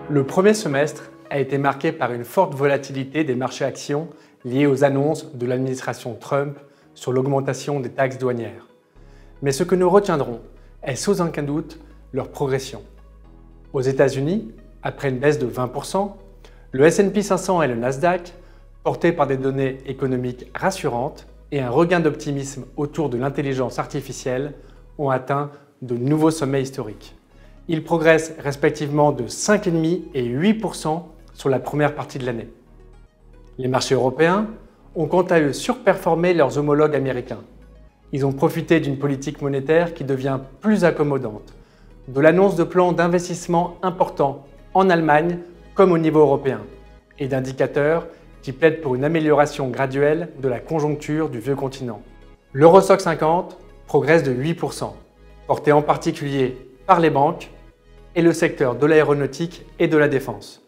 Le premier semestre a été marqué par une forte volatilité des marchés actions liée aux annonces de l'administration Trump sur l'augmentation des taxes douanières. Mais ce que nous retiendrons est sans aucun doute leur progression. Aux États-Unis, après une baisse de 20%, le S&P 500 et le Nasdaq, portés par des données économiques rassurantes et un regain d'optimisme autour de l'intelligence artificielle, ont atteint de nouveaux sommets historiques. Ils progressent respectivement de 5,5% et 8% sur la première partie de l'année. Les marchés européens ont quant à eux surperformé leurs homologues américains. Ils ont profité d'une politique monétaire qui devient plus accommodante, de l'annonce de plans d'investissement importants en Allemagne comme au niveau européen, et d'indicateurs qui plaident pour une amélioration graduelle de la conjoncture du vieux continent. L'Eurostoxx 50 progresse de 8%, porté en particulier par les banques et le secteur de l'aéronautique et de la défense.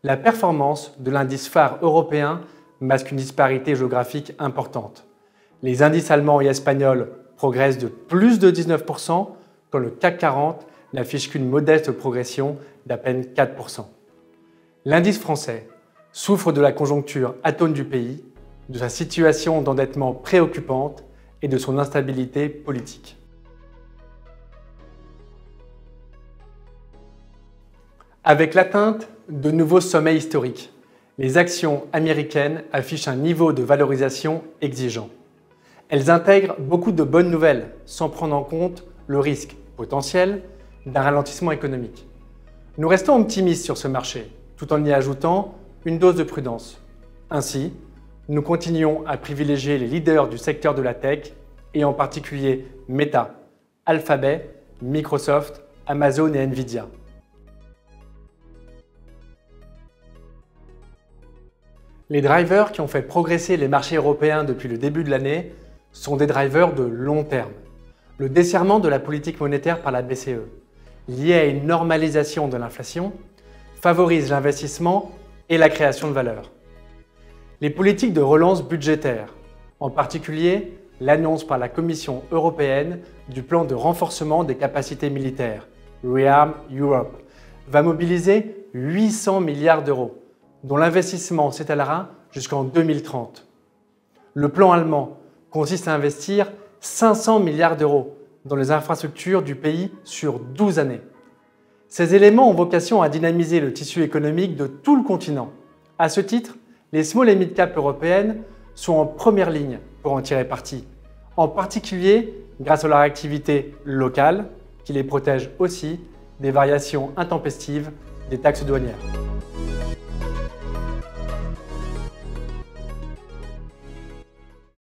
La performance de l'indice phare européen masque une disparité géographique importante. Les indices allemands et espagnols progressent de plus de 19%, quand le CAC 40 n'affiche qu'une modeste progression d'à peine 4%. L'indice français souffre de la conjoncture atone du pays, de sa situation d'endettement préoccupante et de son instabilité politique. Avec l'atteinte de nouveaux sommets historiques, les actions américaines affichent un niveau de valorisation exigeant. Elles intègrent beaucoup de bonnes nouvelles sans prendre en compte le risque potentiel d'un ralentissement économique. Nous restons optimistes sur ce marché, tout en y ajoutant une dose de prudence. Ainsi, nous continuons à privilégier les leaders du secteur de la tech et en particulier Meta, Alphabet, Microsoft, Amazon et Nvidia. Les drivers qui ont fait progresser les marchés européens depuis le début de l'année sont des drivers de long terme. Le desserrement de la politique monétaire par la BCE, lié à une normalisation de l'inflation, favorise l'investissement et la création de valeur. Les politiques de relance budgétaire, en particulier l'annonce par la Commission européenne du plan de renforcement des capacités militaires, ReArm Europe, va mobiliser 800 milliards d'euros, dont l'investissement s'étalera jusqu'en 2030. Le plan allemand consiste à investir 500 milliards d'euros dans les infrastructures du pays sur 12 années. Ces éléments ont vocation à dynamiser le tissu économique de tout le continent. À ce titre, les small et mid-cap européennes sont en première ligne pour en tirer parti, en particulier grâce à leur activité locale qui les protège aussi des variations intempestives des taxes douanières.